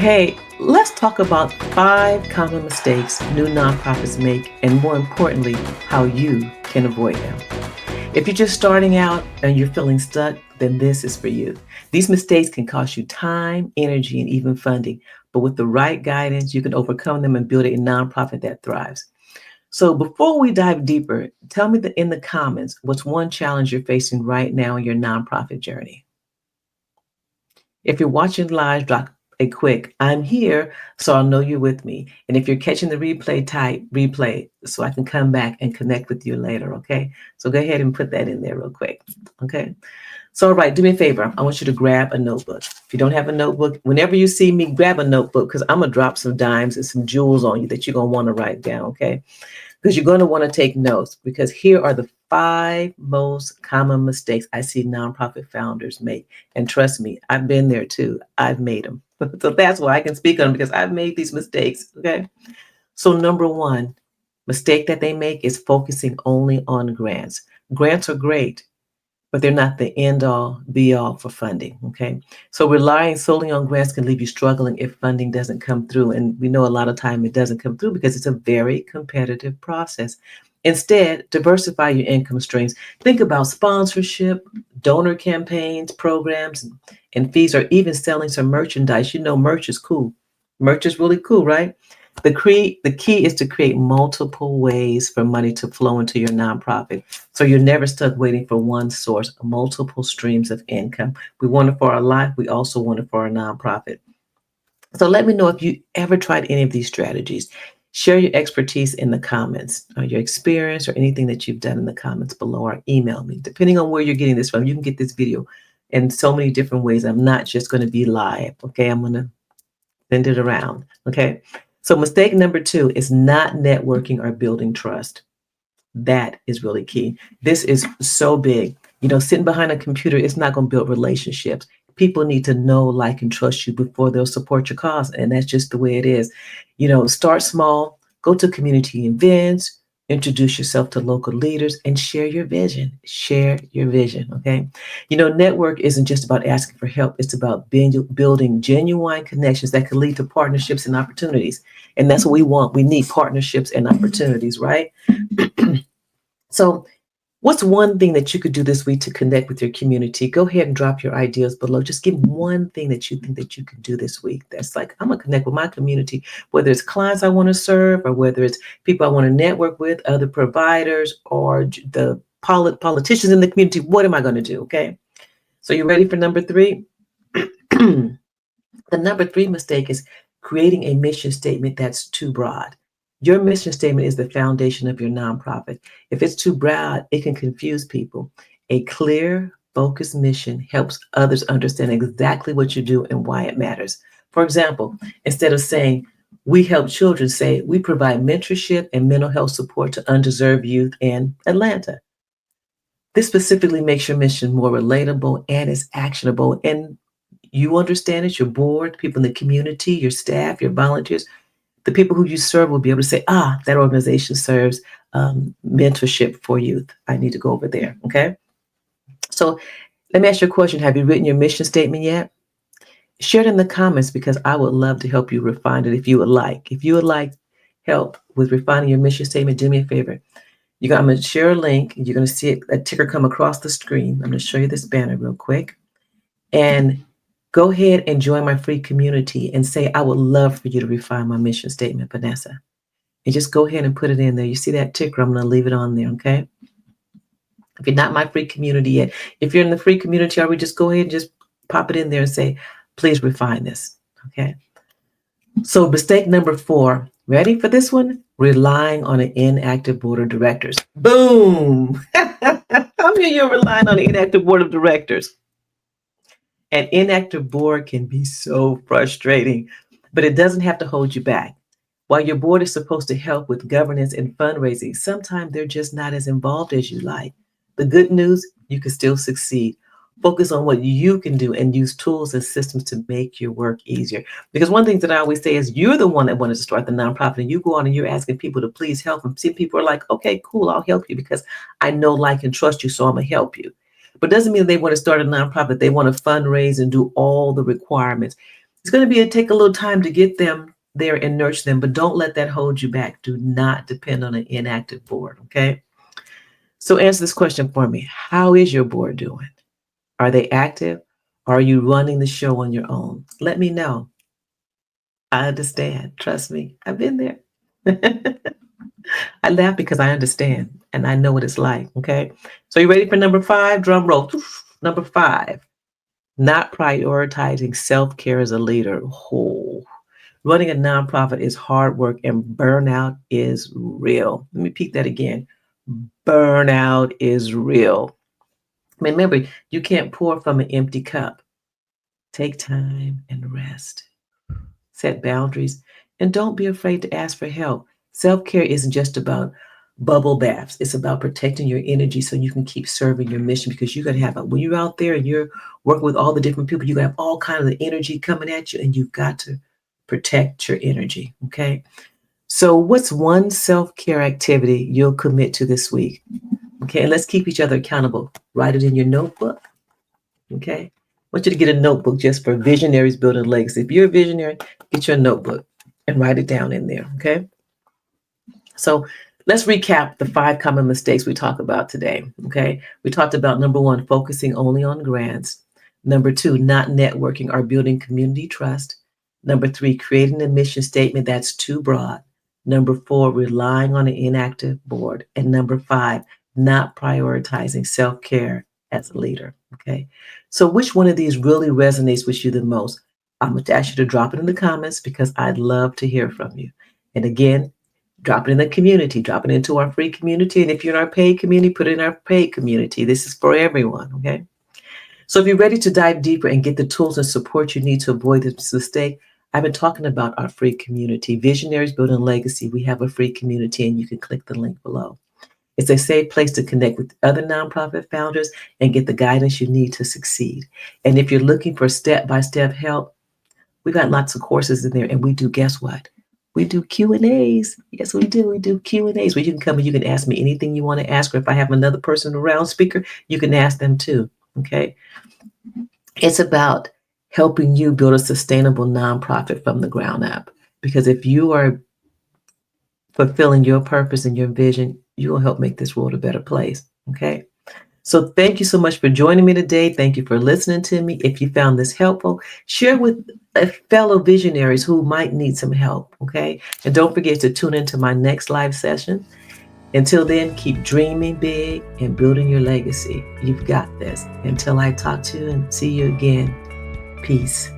Hey, let's talk about 5 common mistakes new nonprofits make, and more importantly, how you can avoid them. If you're just starting out and you're feeling stuck, then this is for you. These mistakes can cost you time, energy, and even funding, but with the right guidance, you can overcome them and build a nonprofit that thrives. So before we dive deeper, tell me in the comments what's one challenge you're facing right now in your nonprofit journey. If you're watching live, drop a quick "I'm here" so I'll know you're with me. And if you're catching the replay, type "replay" so I can come back and connect with you later, okay? So go ahead and put that in there real quick, okay? So, all right, do me a favor. I want you to grab a notebook. If you don't have a notebook, whenever you see me, grab a notebook because I'm going to drop some dimes and some jewels on you that you're going to want to write down, okay? Because you're going to want to take notes, because here are the 5 most common mistakes I see nonprofit founders make. And trust me, I've been there too. I've made them. So that's why I can speak on them, because I've made these mistakes. Okay. So, number one mistake that they make is focusing only on grants. Grants are great, but they're not the end all be all for funding. Okay. So relying solely on grants can leave you struggling if funding doesn't come through. And we know a lot of time it doesn't come through because it's a very competitive process. Instead, diversify your income streams. Think about sponsorship, donor campaigns, programs, and fees, or even selling some merchandise. You know, merch is cool. Merch is really cool, right? The key is to create multiple ways for money to flow into your nonprofit. So you're never stuck waiting for one source, multiple streams of income. We want it for our life. We also want it for our nonprofit. So let me know if you ever tried any of these strategies. Share your expertise in the comments, or your experience, or anything that you've done in the comments below, or email me. Depending on where you're getting this from, you can get this video in so many different ways. I'm not just going to be live. Okay. I'm going to send it around. Okay. So mistake number 2 is not networking or building trust. That is really key. This is so big. Sitting behind a computer is not going to build relationships. People need to know, like, and trust you before they'll support your cause. And that's just the way it is. Start small, go to community events, introduce yourself to local leaders, and share your vision. Share your vision. Okay. Network isn't just about asking for help. It's about building genuine connections that can lead to partnerships and opportunities. And that's what we want. We need partnerships and opportunities, right? So, what's one thing that you could do this week to connect with your community? Go ahead and drop your ideas below. Just give me one thing that you think that you can do this week. That's like, I'm going to connect with my community, whether it's clients I want to serve, or whether it's people I want to network with, other providers, or the politicians in the community. What am I going to do? Okay. So you ready for number 3? The number 3 mistake is creating a mission statement that's too broad. Your mission statement is the foundation of your nonprofit. If it's too broad, it can confuse people. A clear, focused mission helps others understand exactly what you do and why it matters. For example, instead of saying, "We help children," say, "We provide mentorship and mental health support to undeserved youth in Atlanta." This specifically makes your mission more relatable and is actionable. And you understand it, your board, people in the community, your staff, your volunteers, the people who you serve will be able to say, that organization serves mentorship for youth. I need to go over there. Okay. So let me ask you a question. Have you written your mission statement yet? Share it in the comments, because I would love to help you refine it if you would like. If you would like help with refining your mission statement, do me a favor. I'm going to share a link. You're going to see a ticker come across the screen. I'm going to show you this banner real quick. And go ahead and join my free community and say, "I would love for you to refine my mission statement, Vanessa." And just go ahead and put it in there. You see that ticker? I'm going to leave it on there, okay? If you're not my free community yet, if you're in the free community already, just go ahead and just pop it in there and say, "Please refine this," okay? So mistake number 4, ready for this one? Relying on an inactive board of directors. Boom! How many of you are relying on an inactive board of directors? An inactive board can be so frustrating, but it doesn't have to hold you back. While your board is supposed to help with governance and fundraising, sometimes they're just not as involved as you like. The good news, you can still succeed. Focus on what you can do and use tools and systems to make your work easier. Because one thing that I always say is, you're the one that wanted to start the nonprofit, and you go on and you're asking people to please help them. See, people are like, "Okay, cool, I'll help you because I know, like, and trust you, so I'm going to help you." But it doesn't mean they want to start a nonprofit. They want to fundraise and do all the requirements. It's going to take a little time to get them there and nurture them, but don't let that hold you back. Do not depend on an inactive board, okay? So answer this question for me. How is your board doing? Are they active? Are you running the show on your own? Let me know. I understand. Trust me. I've been there. I laugh because I understand and I know what it's like. Okay. So you ready for number 5? Drum roll. Number 5, not prioritizing self-care as a leader. Oh, running a nonprofit is hard work and burnout is real. Let me repeat that again. Burnout is real. Remember, you can't pour from an empty cup. Take time and rest. Set boundaries, and don't be afraid to ask for help. Self care isn't just about bubble baths, it's about protecting your energy so you can keep serving your mission because you got to have when you're out there and you're working with all the different people, you got to have all kinds of energy coming at you, and you've got to protect your energy. Okay. So, what's one self care activity you'll commit to this week? Okay. And let's keep each other accountable. Write it in your notebook. Okay. I want you to get a notebook just for visionaries building legacy. If you're a visionary, get your notebook and write it down in there. Okay. So let's recap the 5 common mistakes we talked about today. Okay. We talked about number 1, focusing only on grants. Number 2, not networking or building community trust. Number 3, creating a mission statement that's too broad. Number 4, relying on an inactive board. And number 5, not prioritizing self care as a leader. Okay. So which one of these really resonates with you the most? I'm going to ask you to drop it in the comments because I'd love to hear from you. And again, drop it in the community, drop it into our free community. And if you're in our paid community, put it in our paid community. This is for everyone, okay? So if you're ready to dive deeper and get the tools and support you need to avoid this mistake, I've been talking about our free community, Visionaries Building Legacy. We have a free community and you can click the link below. It's a safe place to connect with other nonprofit founders and get the guidance you need to succeed. And if you're looking for step-by-step help, we got lots of courses in there, and we do, guess what? We do Q&As. Yes, we do. We do Q&As where you can come and you can ask me anything you want to ask, or if I have another person around speaker, you can ask them too, okay? It's about helping you build a sustainable nonprofit from the ground up. Because if you are fulfilling your purpose and your vision, you will help make this world a better place, okay? So thank you so much for joining me today. Thank you for listening to me. If you found this helpful, share with fellow visionaries who might need some help, okay? And don't forget to tune into my next live session. Until then, keep dreaming big and building your legacy. You've got this. Until I talk to you and see you again, peace.